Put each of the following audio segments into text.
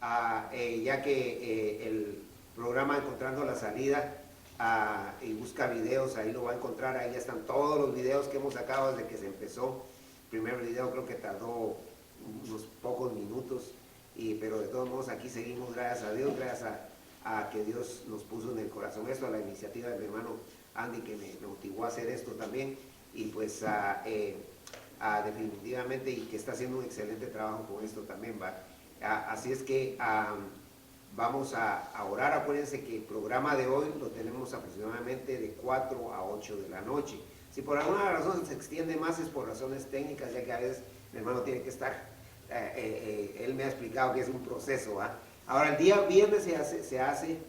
ya que el programa Encontrando la Salida y busca videos, ahí lo va a encontrar, ahí ya están todos los videos que hemos sacado desde que se empezó. El primer video creo que tardó unos pocos minutos, pero de todos modos aquí seguimos, gracias a Dios, gracias a que Dios nos puso en el corazón esto, a la iniciativa de mi hermano Andy, que me motivó a hacer esto también, y pues definitivamente, y que está haciendo un excelente trabajo con esto también, ¿va? Así es que vamos a orar. Acuérdense que el programa de hoy lo tenemos aproximadamente de 4 a 8 de la noche. Si por alguna razón se extiende más es por razones técnicas, ya que a veces mi hermano tiene que estar, él me ha explicado que es un proceso, ¿va? Ahora el día viernes se hace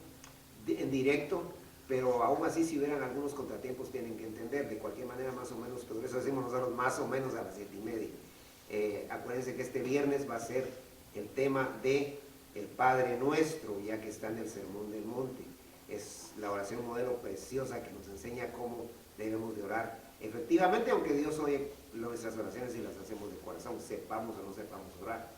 en directo, pero aún así si hubieran algunos contratiempos tienen que entender, de cualquier manera más o menos, por eso decimos nosotros más o menos a las 7:30. Acuérdense que este viernes va a ser el tema de el Padre Nuestro, ya que está en el Sermón del Monte. Es la oración modelo preciosa que nos enseña cómo debemos de orar efectivamente, aunque Dios oye nuestras oraciones y las hacemos de corazón, sepamos o no sepamos orar.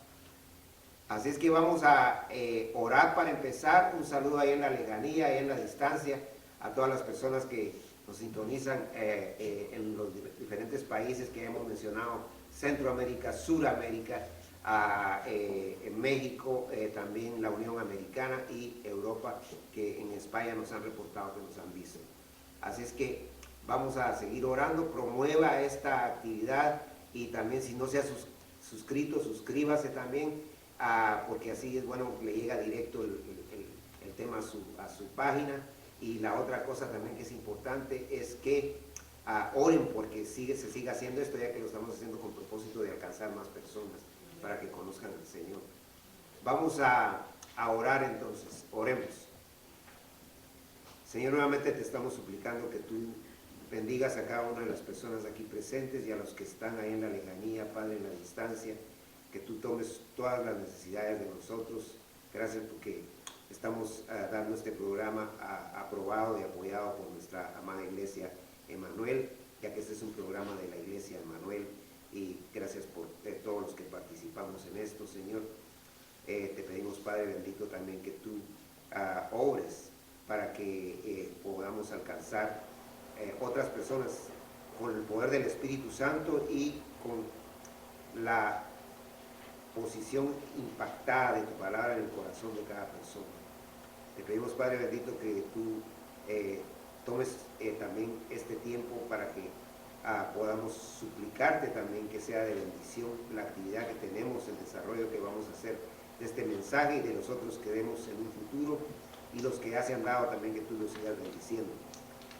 Así es que vamos a orar para empezar. Un saludo ahí en la lejanía, ahí en la distancia, a todas las personas que nos sintonizan en los diferentes países que hemos mencionado: Centroamérica, Suramérica, en México, también la Unión Americana y Europa, que en España nos han reportado que nos han visto. Así es que vamos a seguir orando. Promueva esta actividad, y también si no se ha suscrito, suscríbase también, porque así es bueno que le llega directo el tema a su página. Y la otra cosa también que es importante es que oren porque se siga haciendo esto, ya que lo estamos haciendo con propósito de alcanzar más personas para que conozcan al Señor. Vamos a orar entonces. Oremos. Señor, nuevamente te estamos suplicando que tú bendigas a cada una de las personas aquí presentes y a los que están ahí en la lejanía, Padre, en la distancia, que tú tomes todas las necesidades de nosotros. Gracias porque estamos dando este programa aprobado y apoyado por nuestra amada iglesia Emmanuel, ya que este es un programa de la iglesia Emmanuel, y gracias por todos los que participamos en esto, Señor. Te pedimos, Padre bendito, también que tú obres para que podamos alcanzar otras personas con el poder del Espíritu Santo y con la posición impactada de tu palabra en el corazón de cada persona. Te pedimos, Padre bendito, que tú tomes también este tiempo para que podamos suplicarte también que sea de bendición la actividad que tenemos, el desarrollo que vamos a hacer de este mensaje y de los otros que demos en un futuro, y los que ya se han dado también, que tú los sigas bendiciendo.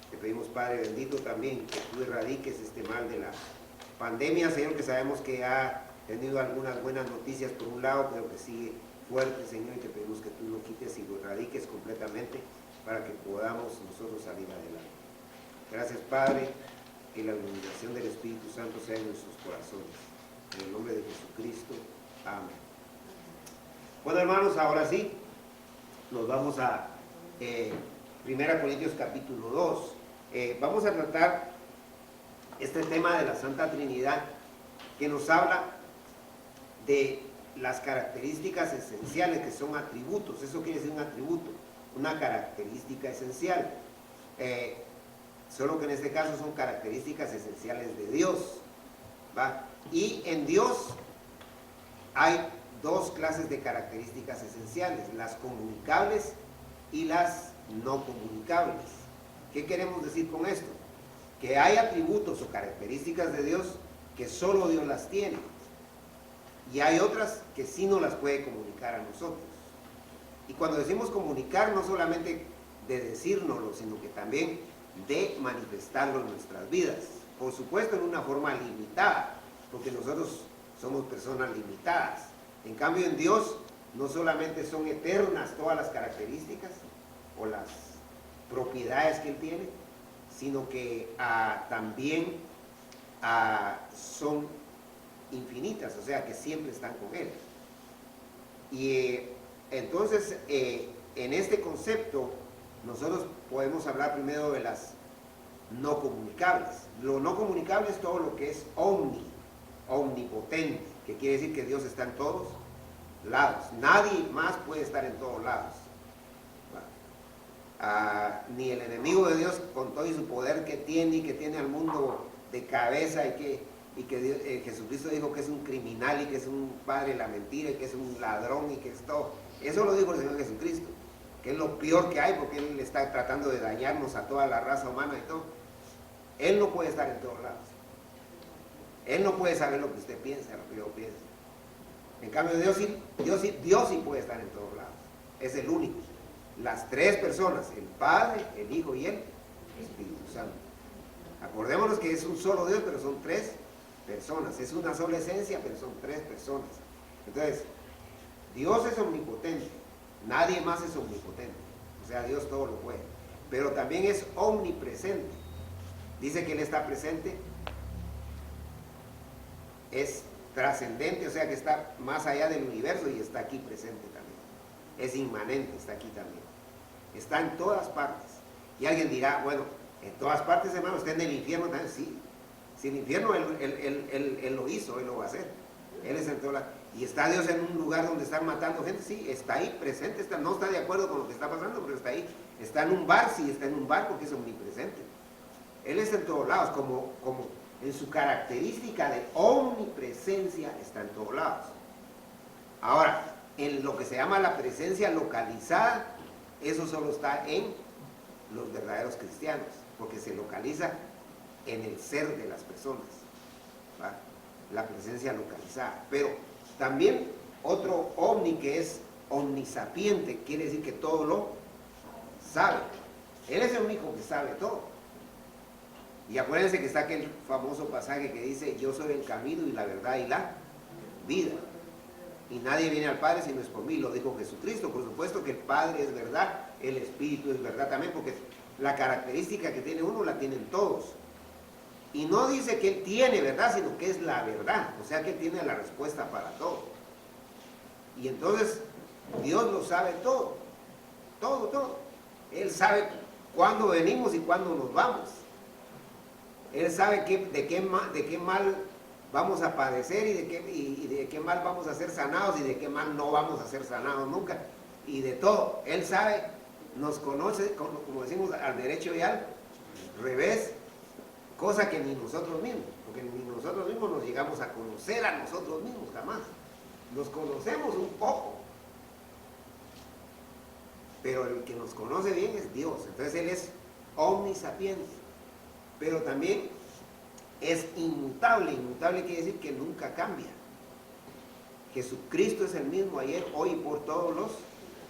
Te pedimos, Padre bendito, también que tú erradiques este mal de la pandemia, Señor, que sabemos que ha tenido algunas buenas noticias por un lado, pero que sigue fuerte, Señor, y te pedimos que tú lo quites y lo erradiques completamente para que podamos nosotros salir adelante. Gracias, Padre, que la iluminación del Espíritu Santo sea en nuestros corazones. En el nombre de Jesucristo. Amén. Bueno, hermanos, ahora sí, nos vamos a 1 Corintios capítulo 2. Vamos a tratar este tema de la Santa Trinidad, que nos habla de las características esenciales, que son atributos. Eso quiere decir un atributo, una característica esencial. Solo que en este caso son características esenciales de Dios, ¿va? Y en Dios hay dos clases de características esenciales: las comunicables y las no comunicables. ¿Qué queremos decir con esto? Que hay atributos o características de Dios que solo Dios las tiene, y hay otras que sí no las puede comunicar a nosotros. Y cuando decimos comunicar, no solamente de decírnoslo, sino que también de manifestarlo en nuestras vidas. Por supuesto, en una forma limitada, porque nosotros somos personas limitadas. En cambio, en Dios no solamente son eternas todas las características o las propiedades que Él tiene, sino que también son infinitas, o sea que siempre están con Él. Y entonces, en este concepto, nosotros podemos hablar primero de las no comunicables. Lo no comunicable es todo lo que es omnipotente, que quiere decir que Dios está en todos lados. Nadie más puede estar en todos lados. Ni el enemigo de Dios, con todo y su poder que tiene y que tiene al mundo de cabeza, y que Dios, Jesucristo dijo que es un criminal y que es un padre de la mentira y que es un ladrón y que es todo. Eso lo dijo el Señor Jesucristo, que es lo peor que hay, porque Él está tratando de dañarnos a toda la raza humana y todo. Él no puede estar en todos lados. Él no puede saber lo que usted piensa, lo que yo pienso. En cambio, Dios sí puede estar en todos lados. Es el único. Las tres personas, el Padre, el Hijo y el Espíritu Santo. Acordémonos que es un solo Dios, pero son tres personas. Es una sola esencia, pero son tres personas. Entonces, Dios es omnipotente. Nadie más es omnipotente. O sea, Dios todo lo puede. Pero también es omnipresente. Dice que Él está presente. Es trascendente, o sea que está más allá del universo y está aquí presente también. Es inmanente, está aquí también. Está en todas partes. Y alguien dirá, bueno, en todas partes, hermano, está en el infierno también. Sí, si el infierno él lo hizo, Él lo va a hacer. Él es en todas las... Y está Dios en un lugar donde están matando gente, sí, está ahí presente, no está de acuerdo con lo que está pasando, pero está ahí. Está en un bar, sí, está en un bar porque es omnipresente. Él es en todos lados, como en su característica de omnipresencia, está en todos lados. Ahora, en lo que se llama la presencia localizada, eso solo está en los verdaderos cristianos, porque se localiza en el ser de las personas, ¿va? La presencia localizada. Pero también otro omni, que es omnisapiente, quiere decir que todo lo sabe. Él es el único que sabe todo. Y acuérdense que está aquel famoso pasaje que dice: yo soy el camino y la verdad y la vida, y nadie viene al Padre si no es por mí. Lo dijo Jesucristo. Por supuesto que el Padre es verdad, el Espíritu es verdad también, porque la característica que tiene uno la tienen todos. Y no dice que Él tiene verdad, sino que es la verdad. O sea que Él tiene la respuesta para todo. Y entonces Dios lo sabe todo. Todo, todo. Él sabe cuándo venimos y cuándo nos vamos. Él sabe de qué mal vamos a padecer y de qué mal vamos a ser sanados y de qué mal no vamos a ser sanados nunca. Y de todo. Él sabe, nos conoce, como decimos, al derecho y al revés, cosa que ni nosotros mismos, porque ni nosotros mismos nos llegamos a conocer a nosotros mismos, jamás. Nos conocemos un poco, pero el que nos conoce bien es Dios. Entonces Él es omnisapiente, pero también es inmutable. Inmutable quiere decir que nunca cambia. Jesucristo es el mismo ayer, hoy y por todos los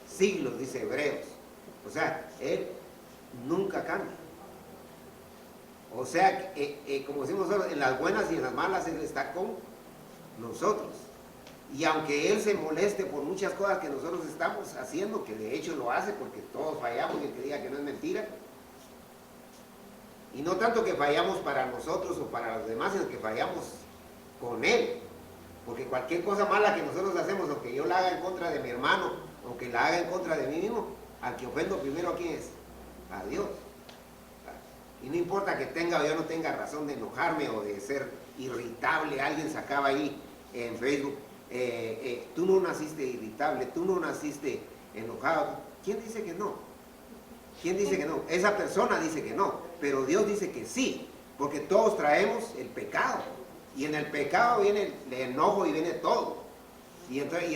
siglos, dice Hebreos. O sea, Él nunca cambia. O sea, como decimos nosotros, en las buenas y en las malas Él está con nosotros. Y aunque Él se moleste por muchas cosas que nosotros estamos haciendo, que de hecho lo hace porque todos fallamos, y el que diga que no es mentira, y no tanto que fallamos para nosotros o para los demás, sino que fallamos con Él. Porque cualquier cosa mala que nosotros hacemos, o que yo la haga en contra de mi hermano, o que la haga en contra de mí mismo, al que ofendo primero, ¿a quién es? A Dios. Y no importa que tenga o yo no tenga razón de enojarme o de ser irritable. Alguien sacaba ahí en Facebook, tú no naciste irritable, tú no naciste enojado. ¿Quién dice que no? ¿Quién dice que no? Esa persona dice que no, pero Dios dice que sí, porque todos traemos el pecado, y en el pecado viene el enojo y viene todo, y entonces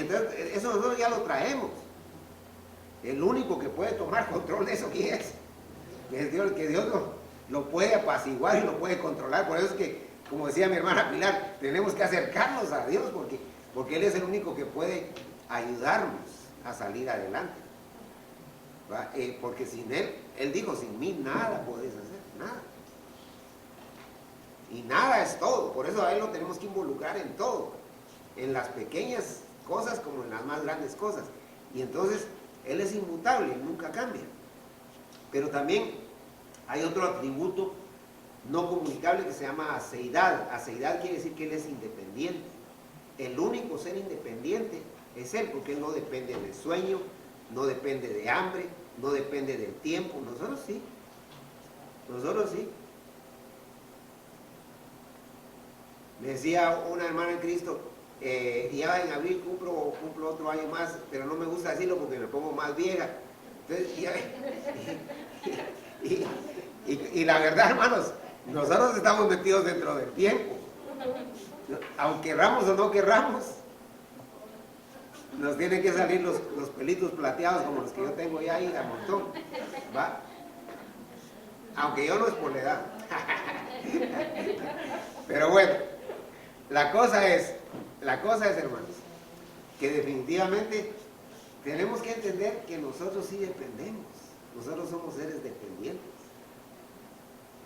eso nosotros ya lo traemos. El único que puede tomar control de eso, ¿quién es? Es Dios, que Dios lo puede apaciguar y lo puede controlar. Por eso es que, como decía mi hermana Pilar, tenemos que acercarnos a Dios, porque Él es el único que puede ayudarnos a salir adelante. Porque sin Él dijo: sin mí nada podéis hacer, nada. Y nada es todo. Por eso a Él lo tenemos que involucrar en todo, en las pequeñas cosas como en las más grandes cosas. Y entonces Él es inmutable, Él nunca cambia. Pero también hay otro atributo no comunicable que se llama aceidad. Aceidad quiere decir que Él es independiente. El único ser independiente es Él, porque Él no depende del sueño, no depende de hambre, no depende del tiempo. Nosotros sí. Nosotros sí. Me decía una hermana en Cristo, Y ya en abril cumplo otro año más, pero no me gusta decirlo porque me pongo más vieja. Entonces, y la verdad, hermanos, nosotros estamos metidos dentro del tiempo. Aunque querramos o no querramos, nos tienen que salir los pelitos plateados como los que yo tengo ya ahí a montón, ¿va? Aunque yo no es por la edad. Pero bueno, la cosa es, hermanos, que definitivamente tenemos que entender que nosotros sí dependemos. Nosotros somos seres dependientes.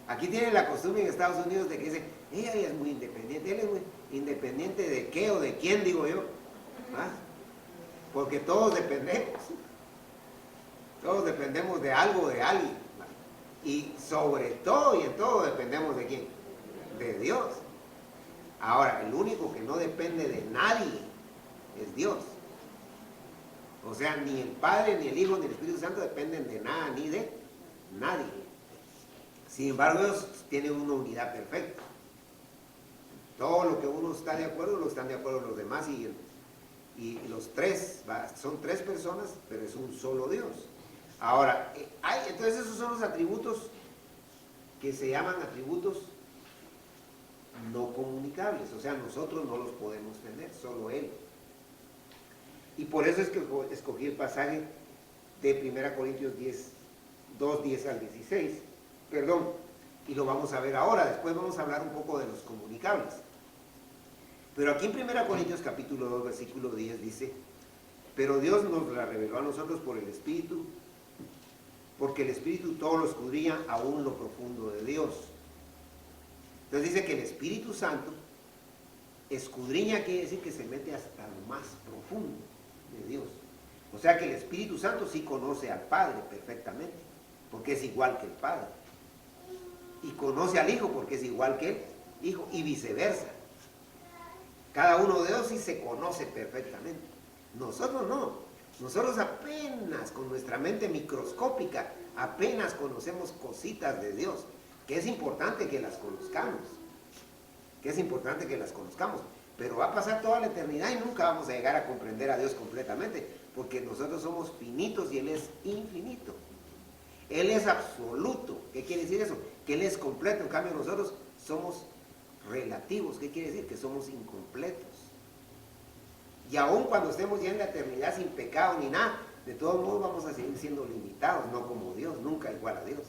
Aquí tienen la costumbre en Estados Unidos de que dicen, ella es muy independiente. Él es muy independiente de qué o de quién, digo yo. ¿Ah? Porque todos dependemos. Todos dependemos de algo, de alguien. Y sobre todo y en todo dependemos de quién. De Dios. Ahora, el único que no depende de nadie es Dios. O sea, ni el Padre, ni el Hijo, ni el Espíritu Santo dependen de nada, ni de nadie. Sin embargo, ellos tienen una unidad perfecta. Todo lo que uno está de acuerdo, lo están de acuerdo los demás, y los tres, son tres personas, pero es un solo Dios. Ahora, entonces esos son los atributos que se llaman atributos no comunicables, o sea, nosotros no los podemos tener, solo Él. Y por eso es que escogí el pasaje de 1 Corintios 2, 10 al 16, y lo vamos a ver ahora. Después vamos a hablar un poco de los comunicables. Pero aquí en 1 Corintios capítulo 2, versículo 10 dice, pero Dios nos la reveló a nosotros por el Espíritu, porque el Espíritu todo lo escudriña aún lo profundo de Dios. Entonces dice que el Espíritu Santo escudriña, quiere decir que se mete hasta lo más profundo de Dios. O sea que el Espíritu Santo sí conoce al Padre perfectamente, porque es igual que el Padre. Y conoce al Hijo porque es igual que el Hijo, y viceversa. Cada uno de ellos sí se conoce perfectamente. Nosotros no. Nosotros apenas con nuestra mente microscópica, apenas conocemos cositas de Dios, que es importante que las conozcamos. Pero va a pasar toda la eternidad y nunca vamos a llegar a comprender a Dios completamente, porque nosotros somos finitos y Él es infinito. Él es absoluto. ¿Qué quiere decir eso? Que Él es completo. En cambio nosotros somos relativos. ¿Qué quiere decir? Que somos incompletos. Y aun cuando estemos ya en la eternidad sin pecado ni nada, de todos modos vamos a seguir siendo limitados, no como Dios, nunca igual a Dios.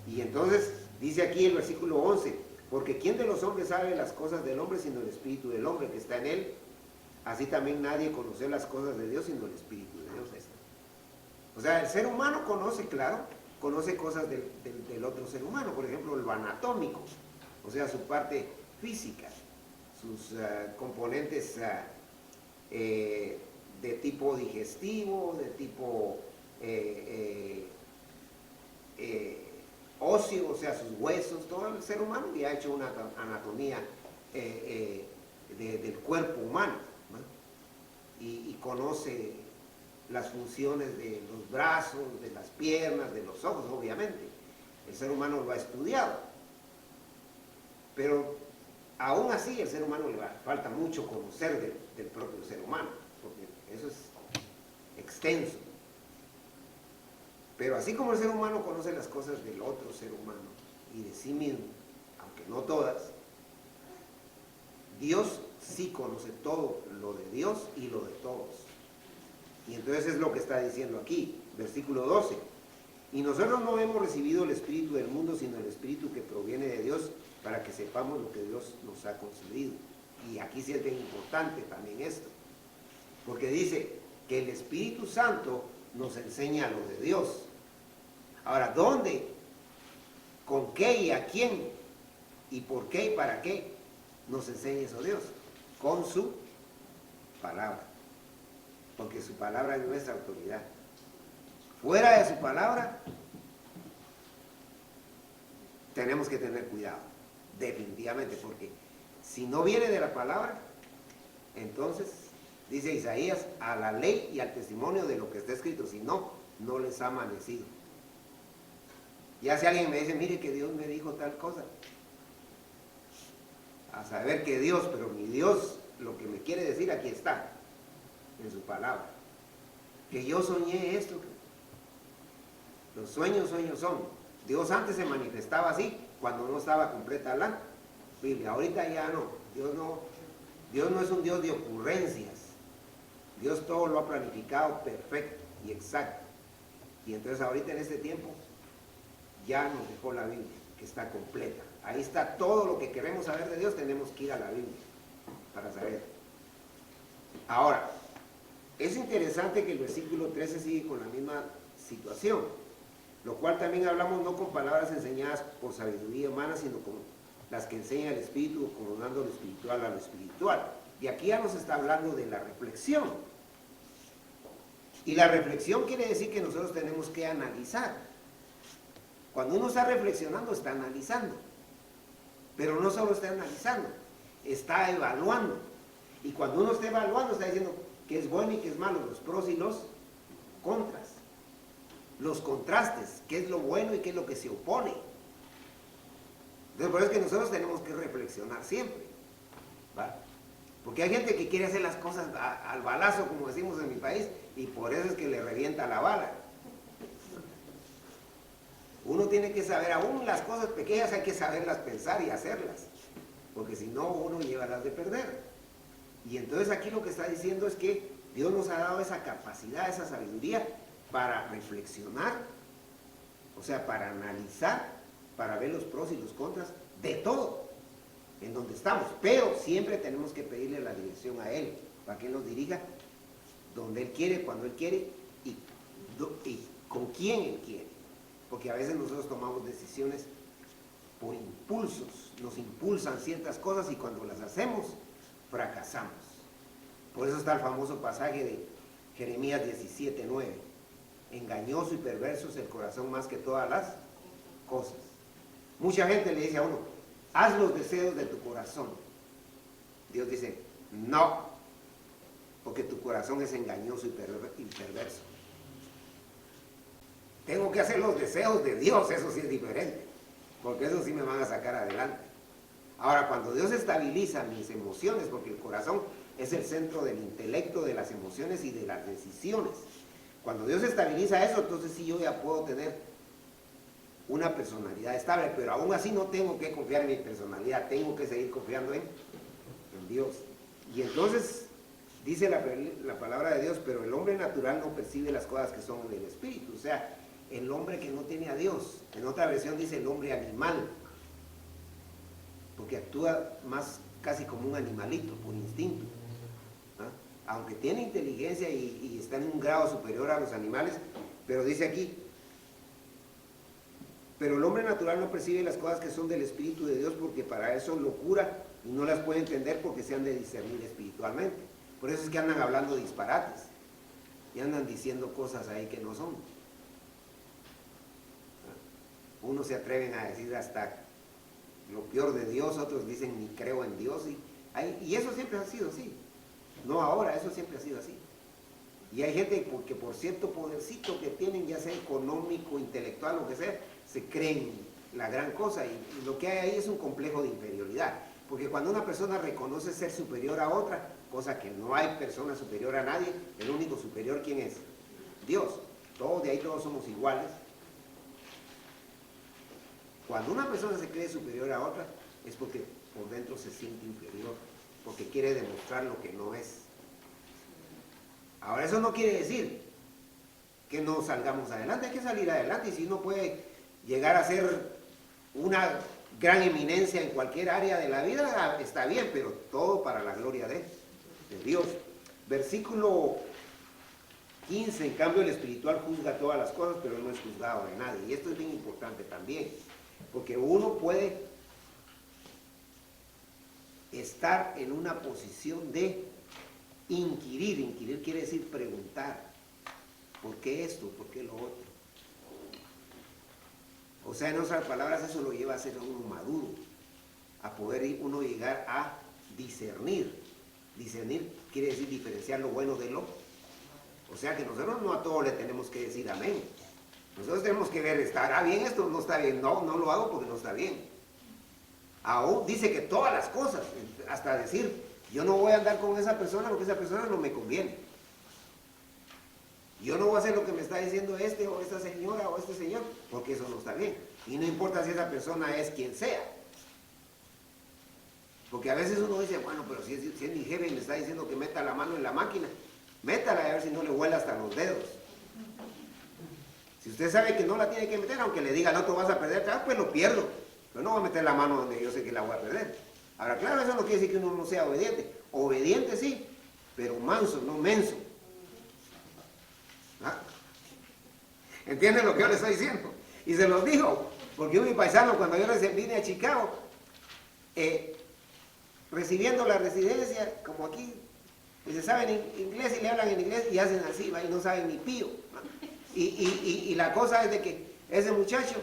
Y entonces dice aquí el versículo 11, porque ¿quién de los hombres sabe las cosas del hombre sino el Espíritu del hombre que está en él? Así también nadie conoce las cosas de Dios sino el Espíritu de Dios. O sea, el ser humano conoce, claro, conoce cosas del otro ser humano, por ejemplo, lo anatómico, o sea, su parte física, sus componentes de tipo digestivo, de tipo óseo, o sea, sus huesos. Todo el ser humano ya ha hecho una anatomía del cuerpo humano, ¿no? Y conoce las funciones de los brazos, de las piernas, de los ojos, obviamente. El ser humano lo ha estudiado. Pero aún así el ser humano le falta mucho conocer del propio ser humano, porque eso es extenso. Pero así como el ser humano conoce las cosas del otro ser humano y de sí mismo, aunque no todas, Dios sí conoce todo lo de Dios y lo de todos. Y entonces es lo que está diciendo aquí, versículo 12. Y nosotros no hemos recibido el espíritu del mundo, sino el espíritu que proviene de Dios, para que sepamos lo que Dios nos ha concedido. Y aquí sí es bien importante también esto, porque dice que el Espíritu Santo nos enseña lo de Dios. Ahora, ¿dónde? ¿Con qué y a quién? ¿Y por qué y para qué nos enseña eso Dios? Con su palabra, porque su palabra es nuestra autoridad. Fuera de su palabra tenemos que tener cuidado, definitivamente, porque si no viene de la palabra, entonces, dice Isaías, a la ley y al testimonio de lo que está escrito, si no, no les ha amanecido. Ya si alguien me dice, mire que Dios me dijo tal cosa, a saber que Dios, pero mi Dios lo que me quiere decir aquí está, en su palabra. Que yo soñé esto. Los sueños, sueños son. Dios antes se manifestaba así, cuando no estaba completa la Biblia. Ahorita ya no. Dios no es un Dios de ocurrencias. Dios todo lo ha planificado perfecto y exacto. Y entonces ahorita en este tiempo ya nos dejó la Biblia, que está completa. Ahí está todo lo que queremos saber de Dios, tenemos que ir a la Biblia para saber. Ahora, es interesante que el versículo 13 sigue con la misma situación, lo cual también hablamos no con palabras enseñadas por sabiduría humana, sino con las que enseña el Espíritu, coronando lo espiritual a lo espiritual. Y aquí ya nos está hablando de la reflexión. Y la reflexión quiere decir que nosotros tenemos que analizar. Cuando uno está reflexionando, está analizando. Pero no solo está analizando, está evaluando. Y cuando uno está evaluando, está diciendo qué es bueno y qué es malo, los pros y los contras. Los contrastes, qué es lo bueno y qué es lo que se opone. Entonces, por eso es que nosotros tenemos que reflexionar siempre, ¿va? Porque hay gente que quiere hacer las cosas al balazo, como decimos en mi país, y por eso es que le revienta la bala. Uno tiene que saber, aún las cosas pequeñas hay que saberlas pensar y hacerlas, porque si no uno lleva las de perder. Y entonces aquí lo que está diciendo es que Dios nos ha dado esa capacidad, esa sabiduría para reflexionar, o sea, para analizar, para ver los pros y los contras de todo, en donde estamos. Pero siempre tenemos que pedirle la dirección a Él, para que Él nos dirija donde Él quiere, cuando Él quiere y con quién Él quiere. Porque a veces nosotros tomamos decisiones por impulsos, nos impulsan ciertas cosas y cuando las hacemos, fracasamos. Por eso está el famoso pasaje de Jeremías 17:9. Engañoso y perverso es el corazón más que todas las cosas. Mucha gente le dice a uno, haz los deseos de tu corazón. Dios dice, no, porque tu corazón es engañoso y perverso. Tengo que hacer los deseos de Dios, eso sí es diferente, porque eso sí me van a sacar adelante. Ahora, cuando Dios estabiliza mis emociones, porque el corazón es el centro del intelecto, de las emociones y de las decisiones. Cuando Dios estabiliza eso, entonces sí yo ya puedo tener una personalidad estable, pero aún así no tengo que confiar en mi personalidad, tengo que seguir confiando en Dios. Y entonces dice la palabra de Dios, pero el hombre natural no percibe las cosas que son del Espíritu, o sea, el hombre que no tiene a Dios. En otra versión dice el hombre animal, porque actúa más casi como un animalito, por instinto. Aunque tiene inteligencia y está en un grado superior a los animales, pero dice aquí, pero el hombre natural no percibe las cosas que son del Espíritu de Dios, porque para eso es locura y no las puede entender porque se han de discernir espiritualmente. Por eso es que andan hablando disparates y andan diciendo cosas ahí que no son. Unos se atreven a decir hasta lo peor de Dios, otros dicen ni creo en Dios, y eso siempre ha sido así. No ahora, eso siempre ha sido así. Y hay gente que por cierto podercito que tienen, ya sea económico, intelectual, lo que sea, se creen la gran cosa, y lo que hay ahí es un complejo de inferioridad. Porque cuando una persona reconoce ser superior a otra, cosa que no hay persona superior a nadie, el único superior, ¿quién es? Dios. Todos de ahí todos somos iguales. Cuando una persona se cree superior a otra, es porque por dentro se siente inferior, porque quiere demostrar lo que no es. Ahora, eso no quiere decir que no salgamos adelante, hay que salir adelante, y si uno puede llegar a ser una gran eminencia en cualquier área de la vida, está bien, pero todo para la gloria de Dios. Versículo 15, en cambio el espiritual juzga todas las cosas, pero no es juzgado de nadie. Y esto es bien importante también, porque uno puede estar en una posición de inquirir. Inquirir quiere decir preguntar, ¿por qué esto? ¿Por qué lo otro? O sea, en otras palabras, eso lo lleva a ser uno maduro, a poder uno llegar a discernir. Discernir quiere decir diferenciar lo bueno de lo. O sea que nosotros no a todo le tenemos que decir amén. Nosotros tenemos que ver, ¿estará bien esto? ¿No está bien? No, no lo hago porque no está bien. Aún dice que todas las cosas, hasta decir, Yo no voy a andar con esa persona porque esa persona no me conviene. Yo no voy a hacer lo que me está diciendo este o esta señora o este señor, porque eso no está bien. Y no importa si esa persona es quien sea. Porque a veces uno dice, bueno, pero si es mi jefe y me está diciendo que meta la mano en la máquina, métala a ver si no le huele hasta los dedos. Si usted sabe que no la tiene que meter, aunque le diga, no te vas a perder, pues lo pierdo. Pero no voy a meter la mano donde yo sé que la voy a perder. Ahora, claro, eso no quiere decir que uno no sea obediente. Obediente sí, pero manso, no menso. ¿Ah? ¿Entienden lo que yo le estoy diciendo? Y se los digo, porque yo mi paisano, cuando yo vine a Chicago, recibiendo la residencia, como aquí, y se saben inglés y le hablan en inglés y hacen así, ¿va? Y no saben ni pío. Y la cosa es de que ese muchacho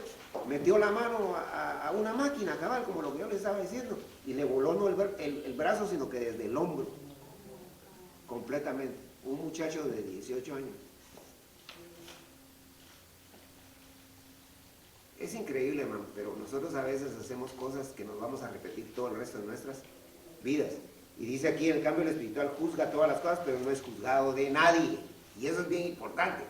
metió la mano a una máquina, cabal, como lo que yo le estaba diciendo, y le voló no el brazo, sino que desde el hombro, completamente. Un muchacho de 18 años. Es increíble, hermano, pero nosotros a veces hacemos cosas que nos vamos a repetir todo el resto de nuestras vidas. Y dice aquí, el cambio espiritual juzga todas las cosas, pero no es juzgado de nadie. Y eso es bien importante,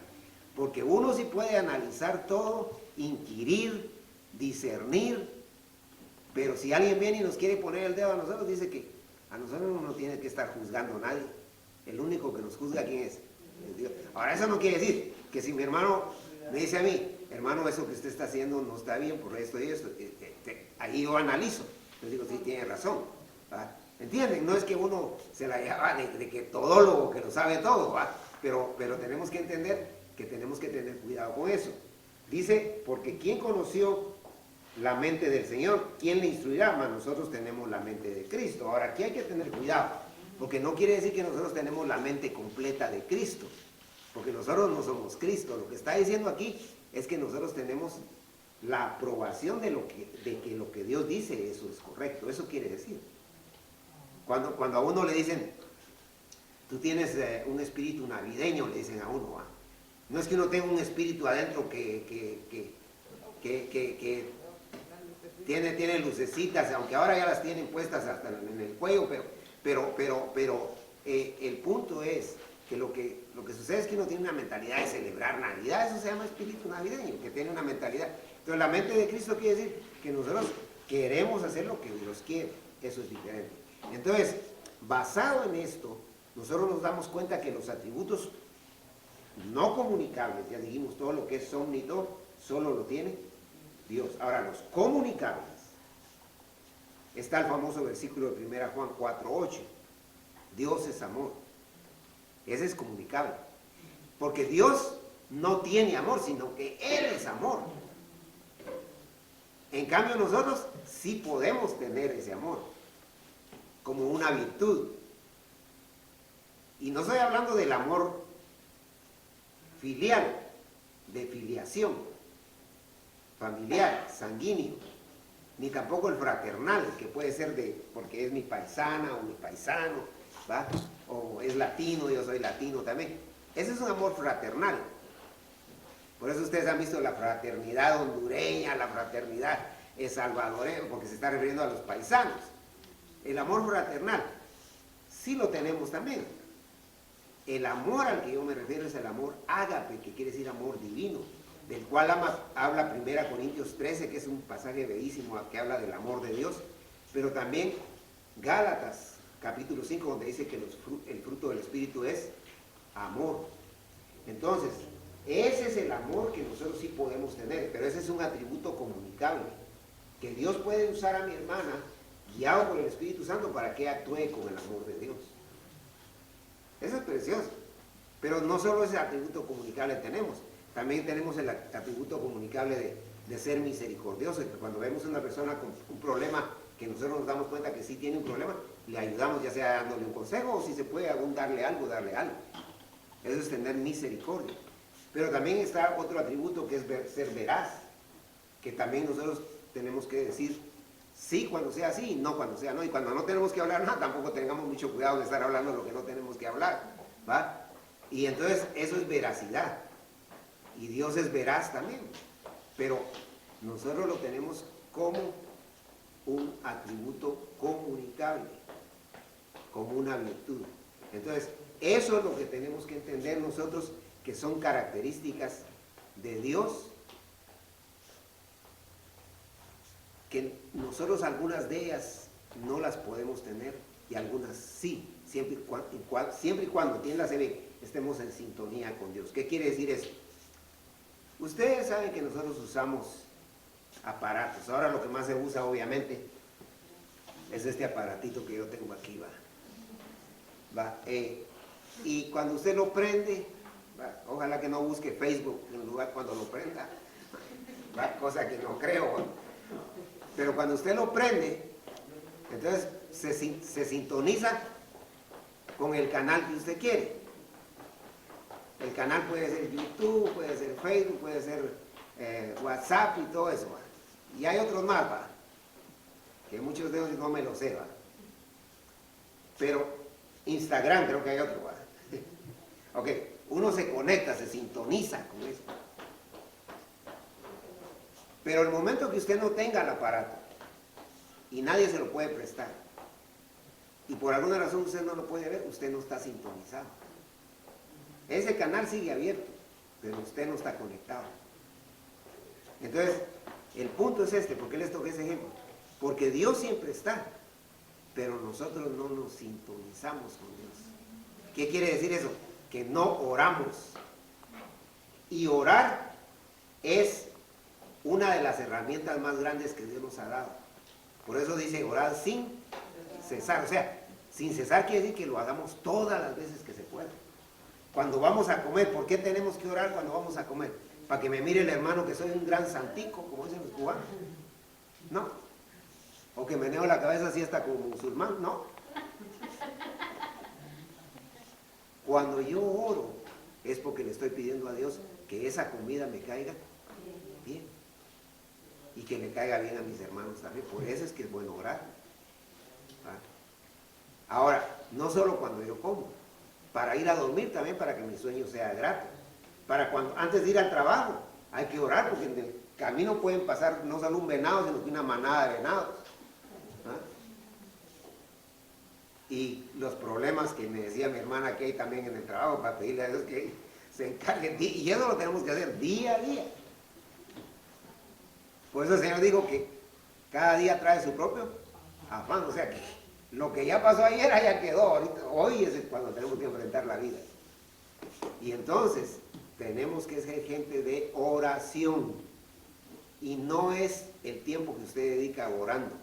porque uno sí puede analizar todo, inquirir, discernir, pero si alguien viene y nos quiere poner el dedo a nosotros, dice que a nosotros no tiene que estar juzgando a nadie. El único que nos juzga, ¿quién es? Es Dios. Ahora, eso no quiere decir que si mi hermano me dice a mí, hermano, eso que usted está haciendo no está bien por esto y esto, ahí yo analizo. Yo digo, sí, tiene razón. ¿Va? ¿Entienden? No es que uno se la lleva de que todólogo, que lo sabe todo, ¿va? Pero tenemos que entender que tenemos que tener cuidado con eso. Dice, porque ¿quién conoció la mente del Señor? ¿Quién le instruirá? Mas nosotros tenemos la mente de Cristo. Ahora, aquí hay que tener cuidado, porque no quiere decir que nosotros tenemos la mente completa de Cristo, porque nosotros no somos Cristo. Lo que está diciendo aquí es que nosotros tenemos la aprobación de que lo que Dios dice, eso es correcto. Eso quiere decir. Cuando a uno le dicen, tú tienes un espíritu navideño, le dicen a uno, ¿va? No es que uno tenga un espíritu adentro que tiene lucecitas, aunque ahora ya las tienen puestas hasta en el cuello, pero el punto es que lo que sucede es que uno tiene una mentalidad de celebrar Navidad. Eso se llama espíritu navideño, que tiene una mentalidad. Entonces la mente de Cristo quiere decir que nosotros queremos hacer lo que Dios quiere. Eso es diferente. Entonces, basado en esto, nosotros nos damos cuenta que los atributos no comunicables, ya dijimos, todo lo que es omnidor, solo lo tiene Dios. Ahora, los comunicables, está el famoso versículo de 1 Juan 4:8, Dios es amor. Ese es comunicable, porque Dios no tiene amor, sino que Él es amor. En cambio, nosotros sí podemos tener ese amor como una virtud. Y no estoy hablando del amor filial, de filiación, familiar, sanguíneo, ni tampoco el fraternal, que puede ser porque es mi paisana o mi paisano, ¿va? O es latino, yo soy latino también. Ese es un amor fraternal. Por eso ustedes han visto la fraternidad hondureña, la fraternidad salvadoreña, porque se está refiriendo a los paisanos. El amor fraternal, sí lo tenemos también. El amor al que yo me refiero es el amor ágape, que quiere decir amor divino, del cual habla 1 Corintios 13, que es un pasaje bellísimo que habla del amor de Dios, pero también Gálatas capítulo 5, donde dice que el fruto del Espíritu es amor. Entonces, ese es el amor que nosotros sí podemos tener, pero ese es un atributo comunicable, que Dios puede usar a mi hermana, guiado por el Espíritu Santo, para que actúe con el amor de Dios. Eso es precioso. Pero no solo ese atributo comunicable tenemos, también tenemos el atributo comunicable de ser misericordioso, que cuando vemos a una persona con un problema, que nosotros nos damos cuenta que sí tiene un problema, le ayudamos, ya sea dándole un consejo, o si se puede aún darle algo. Eso es tener misericordia. Pero también está otro atributo, que es ser veraz, que también nosotros tenemos que decir sí cuando sea sí y no cuando sea no. Y cuando no tenemos que hablar nada, tampoco tengamos mucho cuidado de estar hablando lo que no tenemos que hablar, ¿va? Y entonces eso es veracidad. Y Dios es veraz también. Pero nosotros lo tenemos como un atributo comunicable. como una virtud. Entonces, eso es lo que tenemos que entender nosotros, que son características de Dios, que nosotros algunas de ellas no las podemos tener y algunas sí, siempre y cuando estemos en sintonía con Dios. ¿Qué quiere decir eso? Ustedes saben que nosotros usamos aparatos. Ahora lo que más se usa, obviamente, es este aparatito que yo tengo aquí, y cuando usted lo prende, ojalá que no busque Facebook en lugar cuando lo prenda, cosa que no creo, pero cuando usted lo prende, entonces se sintoniza con el canal que usted quiere. El canal puede ser YouTube, puede ser Facebook, puede ser WhatsApp y todo eso, y hay otros más, que muchos de ellos no me los sé, pero Instagram creo que hay otro, ok, uno se conecta, se sintoniza con eso, pero el momento que usted no tenga el aparato y nadie se lo puede prestar y por alguna razón usted no lo puede ver, usted no está sintonizado. Ese canal sigue abierto, pero usted no está conectado. Entonces, el punto es este. ¿Por qué les toqué ese ejemplo? Porque Dios siempre está, pero nosotros no nos sintonizamos con Dios. ¿Qué quiere decir eso? Que no oramos. Y orar es una de las herramientas más grandes que Dios nos ha dado. Por eso dice orar sin cesar. O sea, sin cesar quiere decir que lo hagamos todas las veces que se pueda. Cuando vamos a comer, ¿por qué tenemos que orar cuando vamos a comer? ¿Para que me mire el hermano que soy un gran santico, como dicen los cubanos? No. O que meneo la cabeza así hasta como musulmán, no. Cuando yo oro, es porque le estoy pidiendo a Dios que esa comida me caiga bien. Y que le caiga bien a mis hermanos también. Por eso es que es bueno orar. Ahora, no solo cuando yo como, para ir a dormir también, para que mi sueño sea grato. Antes de ir al trabajo, hay que orar, porque en el camino pueden pasar no solo un venado, sino que una manada de venados. Y los problemas que me decía mi hermana que hay también en el trabajo, para pedirle a Dios que se encargue, y eso lo tenemos que hacer día a día. Por eso el Señor dijo que cada día trae su propio afán, o sea que lo que ya pasó ayer, ya quedó. Ahorita, hoy es cuando tenemos que enfrentar la vida. Y entonces, tenemos que ser gente de oración. Y no es el tiempo que usted dedica orando,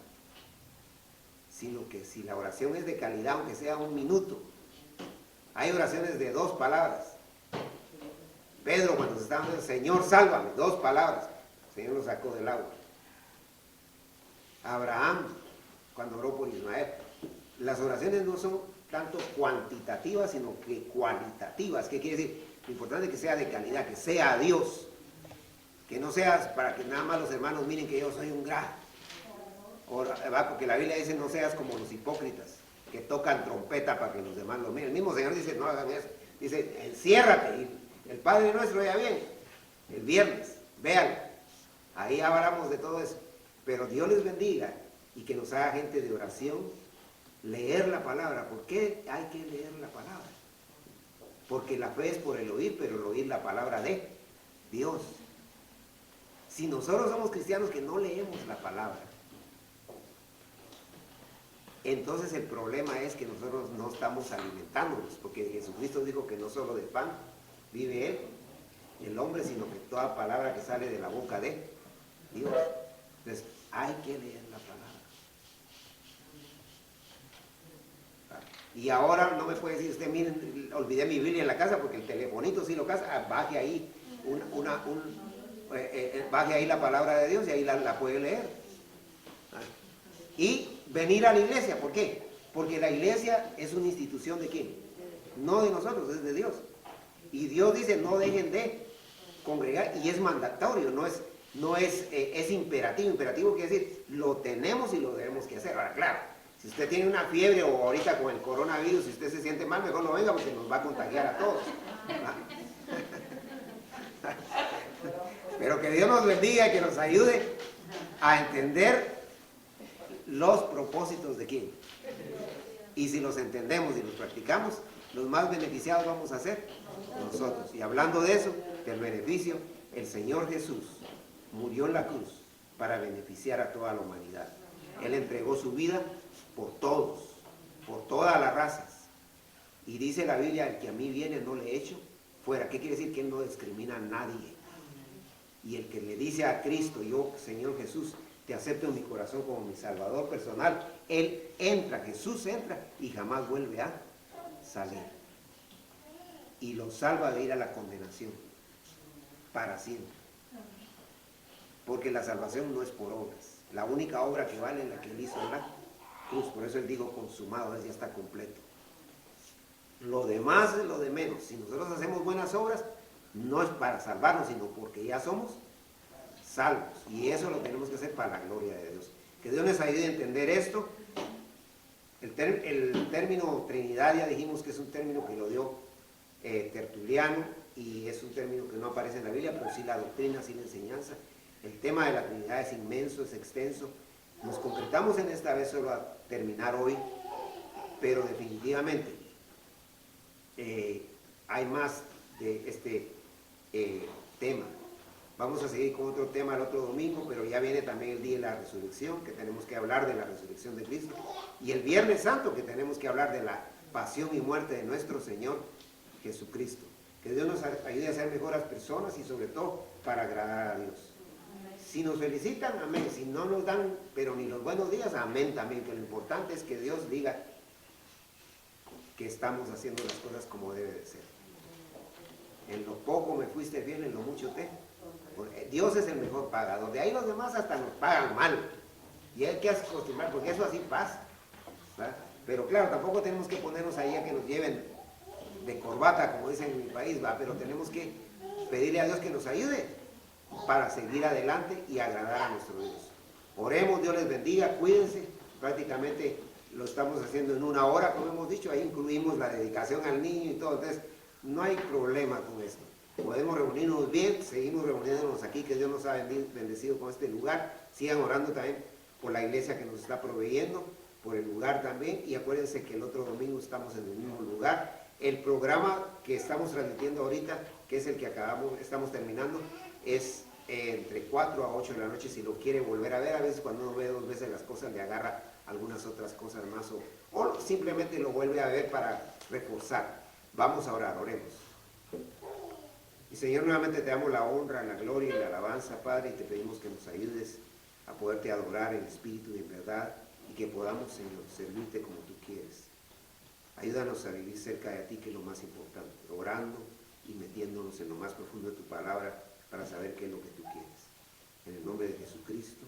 sino que si la oración es de calidad, aunque sea un minuto. Hay oraciones de 2 palabras. Pedro, cuando se estaba diciendo, Señor, sálvame, 2 palabras. El Señor lo sacó del agua. Abraham, cuando oró por Ismael. Las oraciones no son tanto cuantitativas, sino que cualitativas. ¿Qué quiere decir? Lo importante es que sea de calidad, que sea a Dios. Que no seas para que nada más los hermanos miren que yo soy un gran. Porque la Biblia dice, no seas como los hipócritas, que tocan trompeta para que los demás lo miren. El mismo Señor dice, no hagan eso. Dice, enciérrate. Y el Padre Nuestro ya bien, el viernes, véanlo. Ahí hablamos de todo eso. Pero Dios les bendiga y que nos haga gente de oración. Leer la palabra. ¿Por qué hay que leer la palabra? Porque la fe es por el oír, pero el oír la palabra de Dios. Si nosotros somos cristianos que no leemos la palabra, entonces el problema es que nosotros no estamos alimentándonos, porque Jesucristo dijo que no solo de pan vive él, el hombre, sino que toda palabra que sale de la boca de Dios. Entonces hay que leer la palabra. Y ahora no me puede decir usted, miren, olvidé mi Biblia en la casa, porque el telefonito sí lo casa, baje ahí baje ahí la palabra de Dios y ahí la puede leer. Y venir a la iglesia, ¿por qué? Porque la iglesia es una institución de ¿quién? No de nosotros, es de Dios. Y Dios dice, no dejen de congregar, y es mandatorio, es imperativo. Imperativo quiere decir, lo tenemos y lo debemos que hacer. Ahora, claro, si usted tiene una fiebre o ahorita con el coronavirus, si usted se siente mal, mejor no venga porque nos va a contagiar a todos. Pero que Dios nos bendiga y que nos ayude a entender los propósitos de quién. Y si los entendemos y los practicamos, los más beneficiados vamos a ser nosotros. Y hablando de eso, del beneficio, el Señor Jesús murió en la cruz para beneficiar a toda la humanidad. Él entregó su vida por todos, por todas las razas. Y dice la Biblia, el que a mí viene no le echo fuera. ¿Qué quiere decir? Que Él no discrimina a nadie. Y el que le dice a Cristo, yo, Señor Jesús, te acepto en mi corazón como mi Salvador personal, Él entra, Jesús entra y jamás vuelve a salir. Y lo salva de ir a la condenación para siempre. Porque la salvación no es por obras. La única obra que vale es la que Él hizo en la cruz. Por eso Él dijo consumado, ya está completo. Lo demás es lo de menos. Si nosotros hacemos buenas obras, no es para salvarnos, sino porque ya somos salvos. Y eso lo tenemos que hacer para la gloria de Dios. Que Dios nos ayude a entender esto. El término Trinidad ya dijimos que es un término que lo dio Tertuliano, y es un término que no aparece en la Biblia, pero sí la doctrina, sí la enseñanza. El tema de la Trinidad es inmenso, es extenso. Nos concretamos en esta vez solo a terminar hoy, pero definitivamente hay más de este tema. Vamos a seguir con otro tema el otro domingo, pero ya viene también el día de la resurrección, que tenemos que hablar de la resurrección de Cristo, y el Viernes Santo, que tenemos que hablar de la pasión y muerte de nuestro Señor Jesucristo. Que Dios nos ayude a ser mejores personas y sobre todo para agradar a Dios. Si nos felicitan, amén. Si no nos dan, pero ni los buenos días, amén también. Que lo importante es que Dios diga que estamos haciendo las cosas como debe de ser. En lo poco me fuiste fiel, en lo mucho te. Dios es el mejor pagador. De ahí los demás hasta nos pagan mal. Y hay que acostumbrar, porque eso así pasa, ¿verdad? Pero claro, tampoco tenemos que ponernos ahí a que nos lleven de corbata, como dicen en mi país, ¿va? Pero tenemos que pedirle a Dios que nos ayude para seguir adelante y agradar a nuestro Dios. Oremos, Dios les bendiga, cuídense. Prácticamente lo estamos haciendo en 1 hora, como hemos dicho, ahí incluimos la dedicación al niño y todo, entonces no hay problema con esto. Podemos reunirnos bien, seguimos reuniéndonos aquí, que Dios nos ha bendecido con este lugar. Sigan orando también por la iglesia que nos está proveyendo, por el lugar también, y acuérdense que el otro domingo estamos en el mismo lugar. El programa que estamos transmitiendo ahorita, que es el que estamos terminando, es entre 4 a 8 de la noche. Si lo quiere volver a ver, a veces cuando uno ve 2 veces las cosas le agarra algunas otras cosas más, o simplemente lo vuelve a ver para reforzar. Vamos a orar, oremos. Y Señor, nuevamente te damos la honra, la gloria y la alabanza, Padre, y te pedimos que nos ayudes a poderte adorar en espíritu y en verdad, y que podamos, Señor, servirte como tú quieres. Ayúdanos a vivir cerca de ti, que es lo más importante, orando y metiéndonos en lo más profundo de tu palabra para saber qué es lo que tú quieres. En el nombre de Jesucristo.